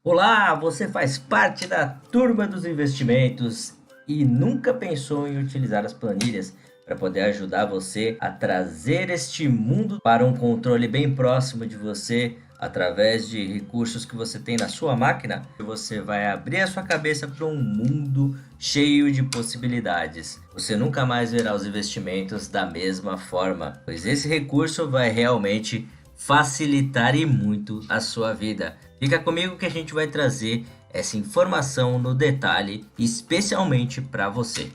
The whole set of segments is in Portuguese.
Olá, você faz parte da turma dos investimentos e nunca pensou em utilizar as planilhas para poder ajudar você a trazer este mundo para um controle bem próximo de você através de recursos que você tem na sua máquina? Você vai abrir a sua cabeça para um mundo cheio de possibilidades. Você nunca mais verá os investimentos da mesma forma, pois esse recurso vai realmente facilitar e muito a sua vida. Fica comigo que a gente vai trazer essa informação no detalhe, especialmente para você.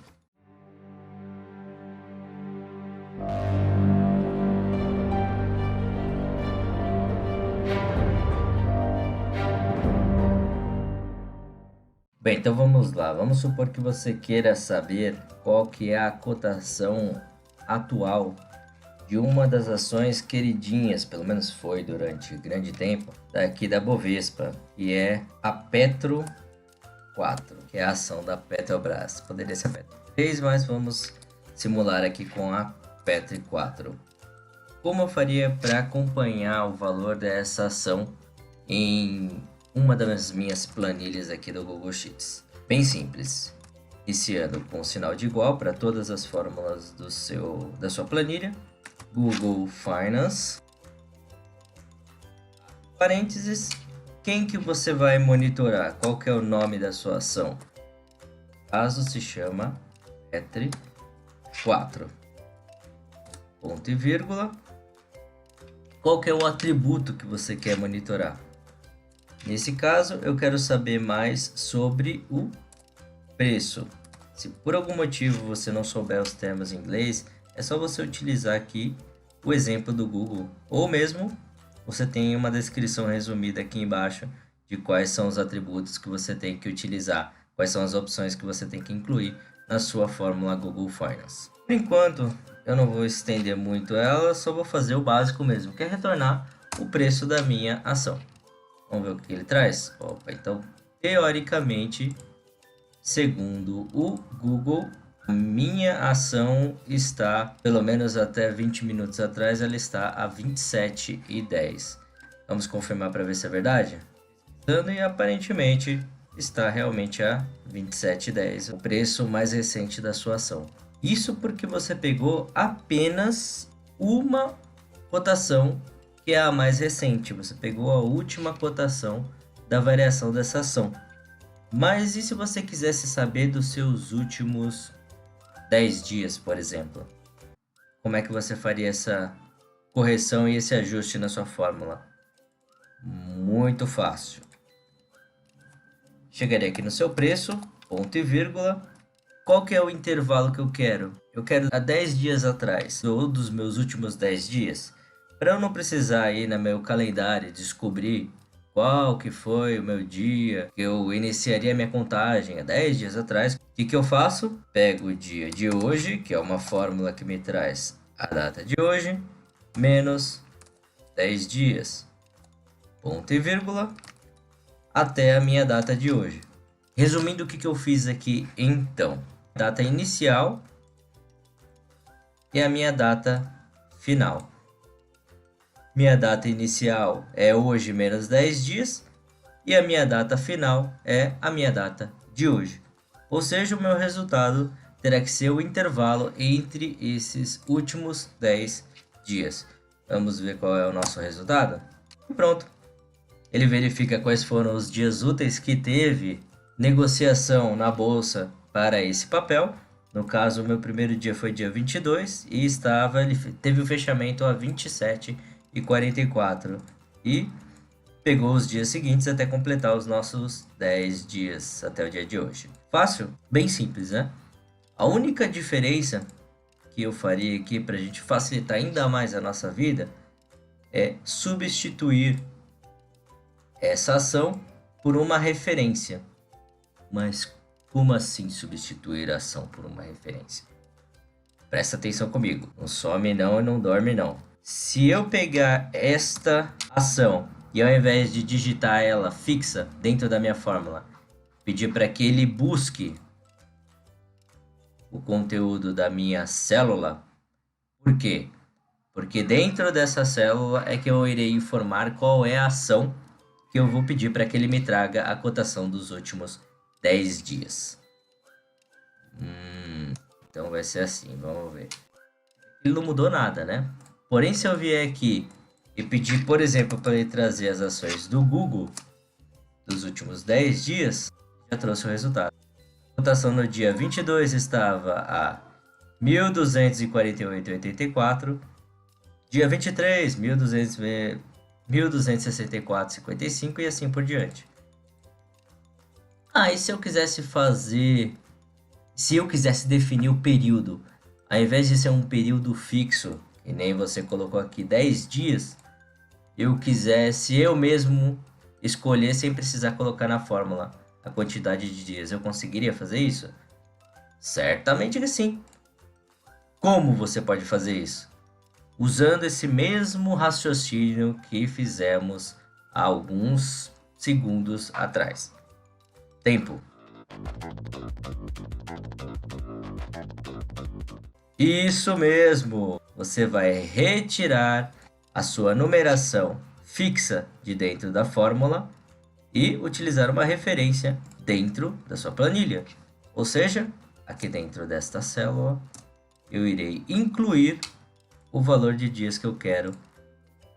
Bem, então vamos lá. Vamos supor que você queira saber qual que é a cotação atual de uma das ações queridinhas, pelo menos foi durante grande tempo, daqui da Bovespa, que é a Petro 4, que é a ação da Petrobras. Poderia ser a Petro 3, mas vamos simular aqui com a Petro 4. Como eu faria para acompanhar o valor dessa ação em uma das minhas planilhas aqui do Google Sheets? Bem simples. Iniciando com um sinal de igual para todas as fórmulas da sua planilha. Google Finance, parênteses, quem que você vai monitorar? Qual que é o nome da sua ação? Caso se chama Petri 4, ponto e vírgula, qual que é o atributo que você quer monitorar? Nesse caso, eu quero saber mais sobre o preço. Se por algum motivo você não souber os termos em inglês, é só você utilizar aqui o exemplo do Google, ou mesmo você tem uma descrição resumida aqui embaixo de quais são os atributos que você tem que utilizar, quais são as opções que você tem que incluir na sua fórmula Google Finance. Por enquanto, eu não vou estender muito ela, só vou fazer o básico mesmo, que é retornar o preço da minha ação. Vamos ver o que ele traz? Opa, então, teoricamente, segundo o Google, minha ação está, pelo menos até 20 minutos atrás, ela está a 27,10. Vamos confirmar para ver se é verdade? E aparentemente está realmente a 27,10, o preço mais recente da sua ação. Isso porque você pegou apenas uma cotação, que é a mais recente. Você pegou a última cotação da variação dessa ação. Mas e se você quisesse saber dos seus últimos 10 dias, por exemplo? Como é que você faria essa correção e esse ajuste na sua fórmula? Muito fácil. Chegaria aqui no seu preço, ponto e vírgula. Qual que é o intervalo que eu quero? Eu quero há 10 dias atrás, ou dos meus últimos 10 dias. Para eu não precisar ir no meu calendário descobrir qual que foi o meu dia que eu iniciaria minha contagem há 10 dias atrás, o que eu faço? Pego o dia de hoje, que é uma fórmula que me traz a data de hoje, menos 10 dias, ponto e vírgula, até a minha data de hoje. Resumindo o que eu fiz aqui então, data inicial e a minha data final. Minha data inicial é hoje menos 10 dias e a minha data final é a minha data de hoje. Ou seja, o meu resultado terá que ser o intervalo entre esses últimos 10 dias. Vamos ver qual é o nosso resultado? E pronto. Ele verifica quais foram os dias úteis que teve negociação na bolsa para esse papel. No caso, o meu primeiro dia foi dia 22 e ele teve o fechamento a 27,44 e pegou os dias seguintes até completar os nossos 10 dias até o dia de hoje. Fácil? Bem simples, né? A única diferença que eu faria aqui para a gente facilitar ainda mais a nossa vida é substituir essa ação por uma referência. Mas como assim substituir a ação por uma referência? Presta atenção comigo. Não some não e não dorme não. Se eu pegar esta ação e ao invés de digitar ela fixa dentro da minha fórmula, pedir para que ele busque o conteúdo da minha célula, por quê? Porque dentro dessa célula é que eu irei informar qual é a ação que eu vou pedir para que ele me traga a cotação dos últimos 10 dias. Então vai ser assim, vamos ver. Ele não mudou nada, né? Porém, se eu vier aqui e pedir, por exemplo, para ele trazer as ações do Google dos últimos 10 dias, já trouxe o resultado. A cotação no dia 22 estava a 1.248,84. Dia 23, 1.264,55 e assim por diante. E se eu quisesse fazer... Se eu quisesse definir o período, ao invés de ser um período fixo, que nem você colocou aqui 10 dias, eu quisesse eu mesmo escolher sem precisar colocar na fórmula a quantidade de dias, eu conseguiria fazer isso? Certamente que sim. Como você pode fazer isso? Usando esse mesmo raciocínio que fizemos há alguns segundos atrás. Tempo. Isso mesmo! Você vai retirar a sua numeração fixa de dentro da fórmula e utilizar uma referência dentro da sua planilha. Ou seja, aqui dentro desta célula, eu irei incluir o valor de dias que eu quero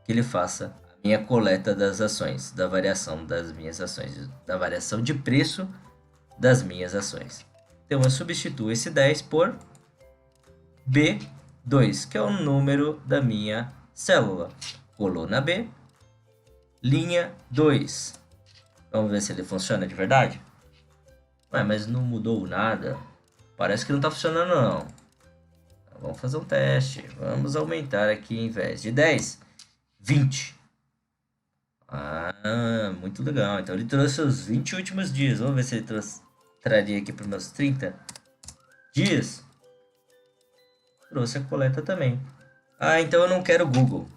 que ele faça a minha coleta das ações, da variação das minhas ações, da variação de preço das minhas ações. Então eu substituo esse 10 por B2, que é o número da minha célula. Coluna B, linha 2. Vamos ver se ele funciona de verdade? Mas não mudou nada. Parece que não está funcionando não. Então, vamos fazer um teste. Vamos aumentar aqui, em vez de 10, 20. Muito legal. Então ele trouxe os 20 últimos dias. Vamos ver se ele traria aqui para os meus 30 dias. Trouxe a coleta também. Então eu não quero Google.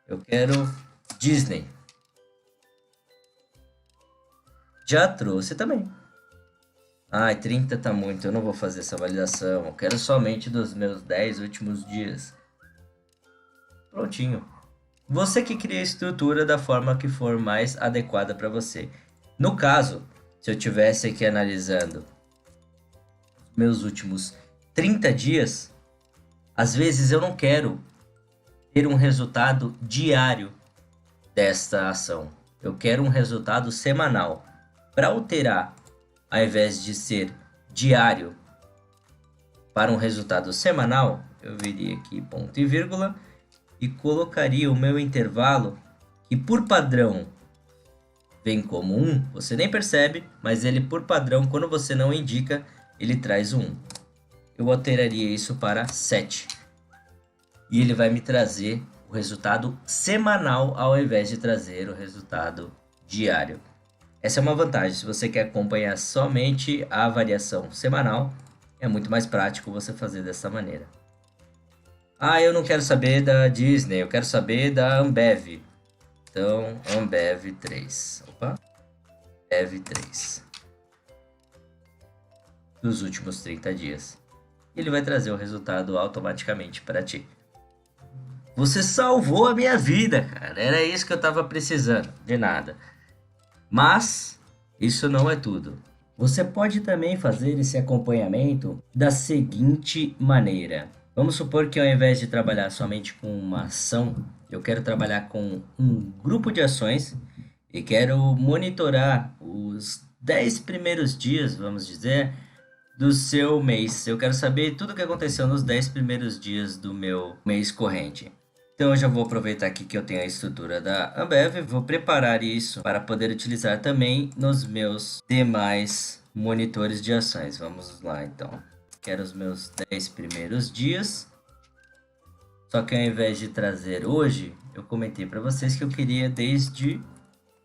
Eu quero Disney. Já trouxe também. 30 tá muito. Eu não vou fazer essa validação. Eu quero somente dos meus 10 últimos dias. Prontinho. Você que cria a estrutura da forma que for mais adequada para você. No caso, se eu tivesse aqui analisando meus últimos 30 dias, às vezes eu não quero ter um resultado diário desta ação. Eu quero um resultado semanal. Para alterar, ao invés de ser diário para um resultado semanal, eu viria aqui ponto e vírgula e colocaria o meu intervalo, que por padrão vem como 1, você nem percebe, mas ele por padrão, quando você não indica, ele traz o 1. Eu alteraria isso para 7. E ele vai me trazer o resultado semanal ao invés de trazer o resultado diário. Essa é uma vantagem. Se você quer acompanhar somente a variação semanal, é muito mais prático você fazer dessa maneira. Eu não quero saber da Disney, eu quero saber da Ambev. Então, Ambev 3. Ambev 3. Dos últimos 30 dias. Ele vai trazer o resultado automaticamente para ti. Você salvou a minha vida, cara. Era isso que eu estava precisando. De nada. Mas isso não é tudo. Você pode também fazer esse acompanhamento da seguinte maneira. Vamos supor que ao invés de trabalhar somente com uma ação, eu quero trabalhar com um grupo de ações e quero monitorar os 10 primeiros dias, vamos dizer, do seu mês. Eu quero saber tudo o que aconteceu nos 10 primeiros dias do meu mês corrente. Então eu já vou aproveitar aqui que eu tenho a estrutura da Ambev, vou preparar isso para poder utilizar também nos meus demais monitores de ações. Vamos lá então. Quero os meus 10 primeiros dias. Só que ao invés de trazer hoje, eu comentei para vocês que eu queria desde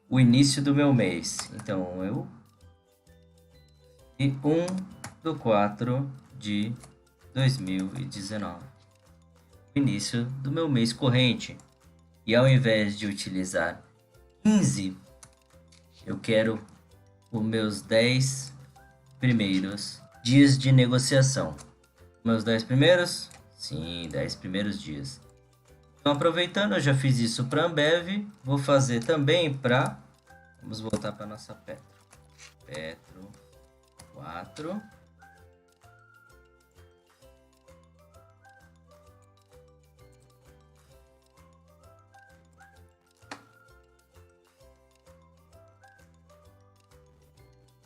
o início do meu mês. Então eu... E 1/4 de 2019. Início do meu mês corrente. E ao invés de utilizar 15, eu quero os meus 10 primeiros dias de negociação. Meus 10 primeiros? Sim, 10 primeiros dias. Então, aproveitando, eu já fiz isso para a Ambev, vou fazer também para Vamos voltar para nossa Petro. Petro 4.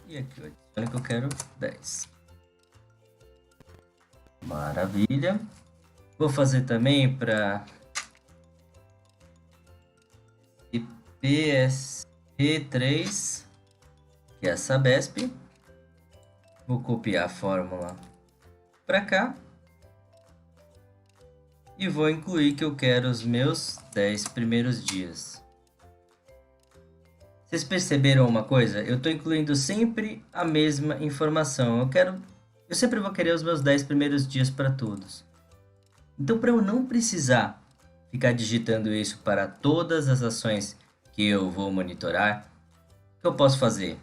E aqui eu adiciono que eu quero 10. Maravilha. Vou fazer também para PSP3, que é a Sabesp. Vou copiar a fórmula para cá. E vou incluir que eu quero os meus 10 primeiros dias. Vocês perceberam uma coisa? Eu estou incluindo sempre a mesma informação. Eu sempre vou querer os meus 10 primeiros dias para todos. Então, para eu não precisar ficar digitando isso para todas as ações que eu vou monitorar, o que eu posso fazer?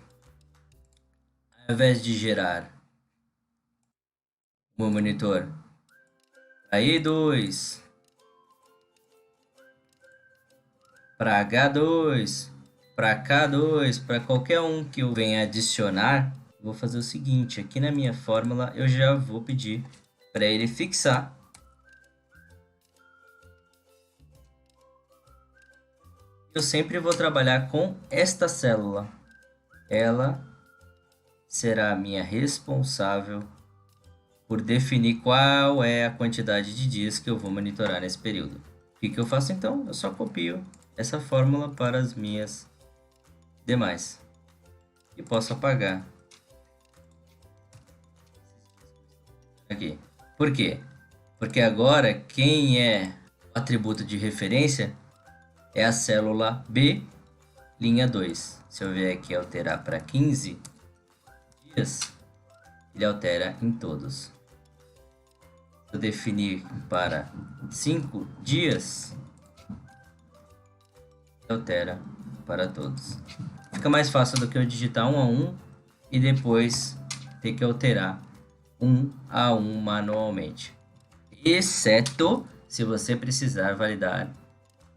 Ao invés de gerar o meu monitor para E2, para H2, para K2, para qualquer um que eu venha adicionar, vou fazer o seguinte, aqui na minha fórmula eu já vou pedir para ele fixar eu sempre vou trabalhar com esta célula. Ela será a minha responsável por definir qual é a quantidade de dias que eu vou monitorar nesse período. O que eu faço então? Eu só copio essa fórmula para as minhas demais e posso apagar aqui. Por quê? Porque agora quem é o atributo de referência é a célula B, linha 2. Se eu vier aqui alterar para 15 dias, ele altera em todos. Se eu definir para 5 dias, ele altera para todos. Fica mais fácil do que eu digitar 1 a 1 e depois ter que alterar 1 a 1 manualmente. Exceto se você precisar validar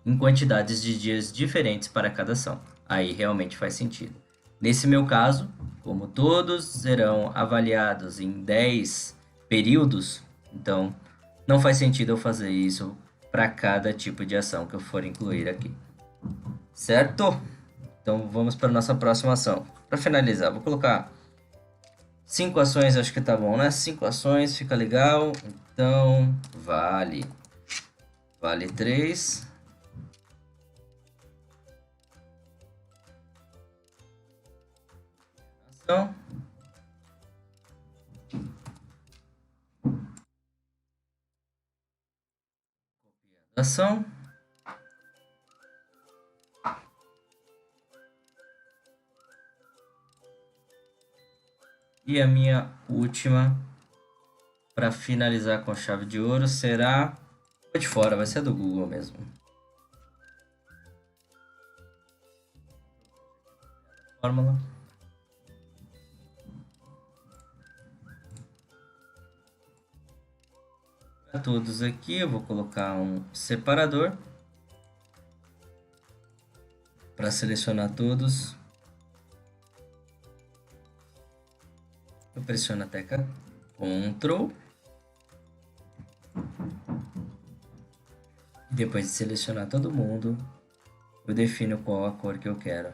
em quantidades de dias diferentes para cada ação. Aí realmente faz sentido. Nesse meu caso, como todos serão avaliados em 10 períodos, então não faz sentido eu fazer isso para cada tipo de ação que eu for incluir aqui. Certo? Então vamos para a nossa próxima ação. Para finalizar, vou colocar 5 ações, acho que tá bom, né? 5 ações, fica legal. Então, vale 3. Ação. Ação. E a minha última, para finalizar com chave de ouro, será de fora, vai ser do Google mesmo. Fórmula. Para todos aqui, eu vou colocar um separador para selecionar todos. Eu pressiono a tecla Ctrl. Depois de selecionar todo mundo, eu defino qual a cor que eu quero.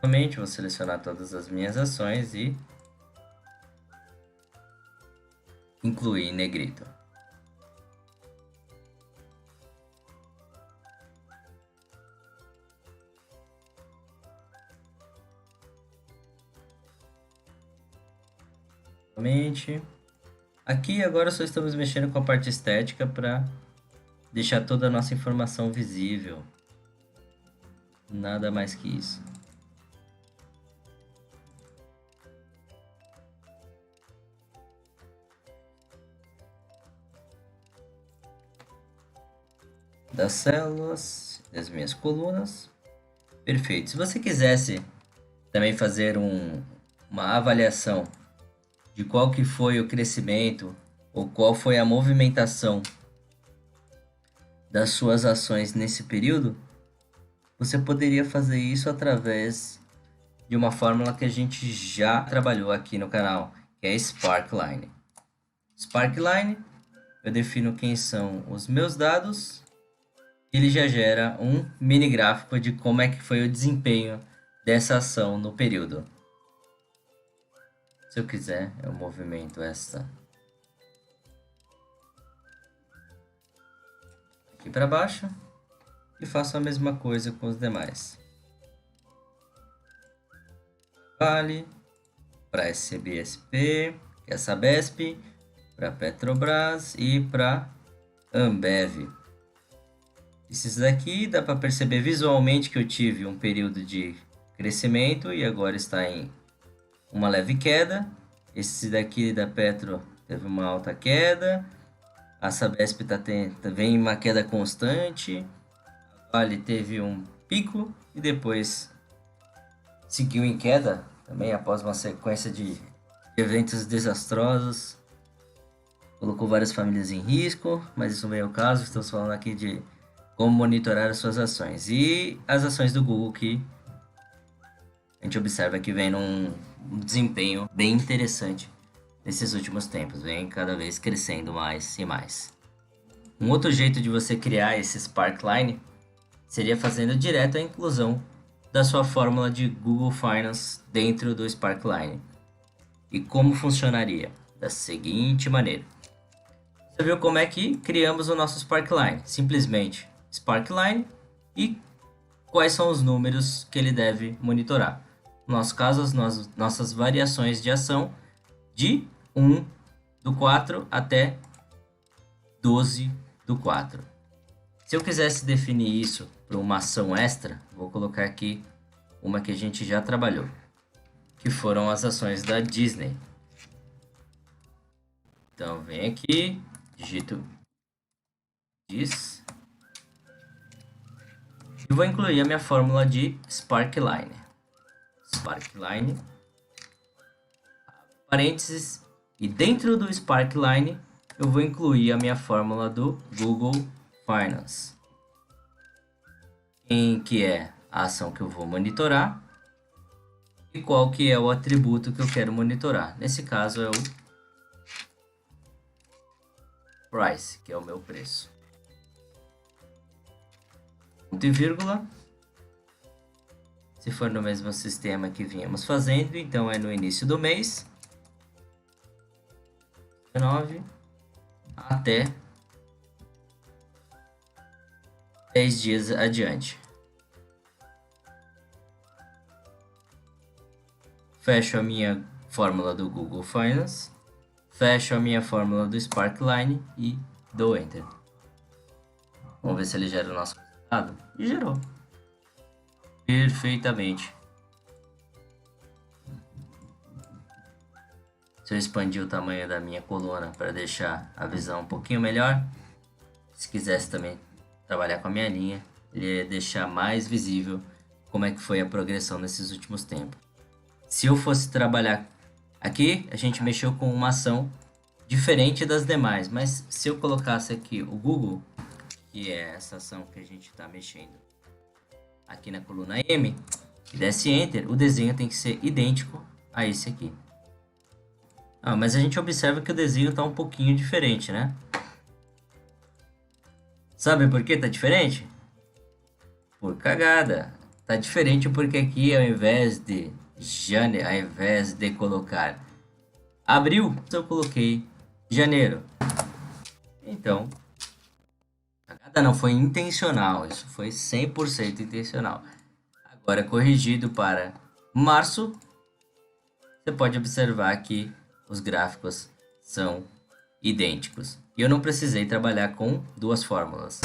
Novamente, vou selecionar todas as minhas ações e incluir em negrito. Aqui agora só estamos mexendo com a parte estética para deixar toda a nossa informação visível. Nada mais que isso. Das células, das minhas colunas. Perfeito. Se você quisesse também fazer uma avaliação de qual que foi o crescimento ou qual foi a movimentação das suas ações nesse período, você poderia fazer isso através de uma fórmula que a gente já trabalhou aqui no canal, que é Sparkline. Sparkline, eu defino quem são os meus dados, ele já gera um mini gráfico de como é que foi o desempenho dessa ação no período. Se eu quiser, eu movimento essa aqui para baixo e faço a mesma coisa com os demais. Vale, para SBSP, que é Sabesp, para Petrobras e para Ambev. Esses daqui dá para perceber visualmente que eu tive um período de crescimento e agora está em uma leve queda. Esse daqui da Petro teve uma alta queda. A Sabesp vem uma queda constante. A Vale teve um pico e depois seguiu em queda também após uma sequência de eventos desastrosos. Colocou várias famílias em risco, mas isso não é o caso. Estamos falando aqui de como monitorar as suas ações. E as ações do Google, que a gente observa que vem num desempenho bem interessante nesses últimos tempos. Vem cada vez crescendo mais e mais. Um outro jeito de você criar esse Sparkline seria fazendo direto a inclusão da sua fórmula de Google Finance dentro do Sparkline. E como funcionaria? Da seguinte maneira. Você viu como é que criamos o nosso Sparkline? Simplesmente Sparkline e quais são os números que ele deve monitorar. No nosso caso, as nossas variações de ação de 1 do 4 até 12 do 4. Se eu quisesse definir isso para uma ação extra, vou colocar aqui uma que a gente já trabalhou, que foram as ações da Disney. Então, vem aqui, digito Dis e vou incluir a minha fórmula de Sparkline. Sparkline, parênteses, e dentro do Sparkline eu vou incluir a minha fórmula do Google Finance, em que é a ação que eu vou monitorar e qual que é o atributo que eu quero monitorar. Nesse caso é o Price, que é o meu preço. Ponto e vírgula. Se for no mesmo sistema que vínhamos fazendo, então é no início do mês 19 até 10 dias adiante. Fecho a minha fórmula do Google Finance, fecho a minha fórmula do Sparkline e dou Enter. Vamos ver se ele gera o nosso resultado. E gerou. Perfeitamente. Se eu expandir o tamanho da minha coluna para deixar a visão um pouquinho melhor, se quisesse também trabalhar com a minha linha, ele ia deixar mais visível como é que foi a progressão nesses últimos tempos. Se eu fosse trabalhar aqui, a gente mexeu com uma ação diferente das demais, mas se eu colocasse aqui o Google, que é essa ação que a gente está mexendo aqui na coluna M, e desse Enter, o desenho tem que ser idêntico a esse aqui. Mas a gente observa que o desenho está um pouquinho diferente, né? Sabe por que tá diferente? Por cagada. Tá diferente porque aqui, ao invés de janeiro, ao invés de colocar abril, eu coloquei janeiro. Então, cagada não foi intencional, isso foi 100% intencional. Agora, corrigido para março, você pode observar que os gráficos são idênticos. E eu não precisei trabalhar com duas fórmulas.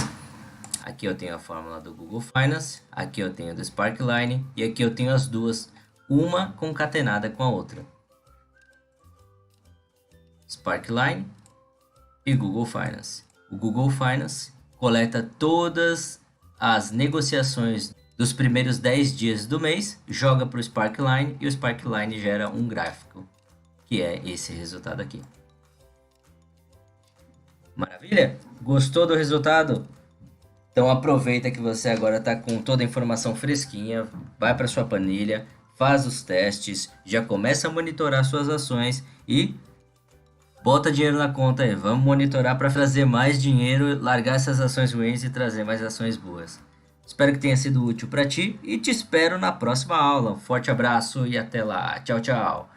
Aqui eu tenho a fórmula do Google Finance, aqui eu tenho do Sparkline e aqui eu tenho as duas, uma concatenada com a outra. Sparkline e Google Finance. O Google Finance coleta todas as negociações dos primeiros 10 dias do mês, joga para o Sparkline e o Sparkline gera um gráfico, que é esse resultado aqui. Maravilha? Gostou do resultado? Então aproveita que você agora está com toda a informação fresquinha, vai para sua planilha, faz os testes, já começa a monitorar suas ações e bota dinheiro na conta aí. Vamos monitorar para trazer mais dinheiro, largar essas ações ruins e trazer mais ações boas. Espero que tenha sido útil para ti e te espero na próxima aula. Um forte abraço e até lá. Tchau, tchau.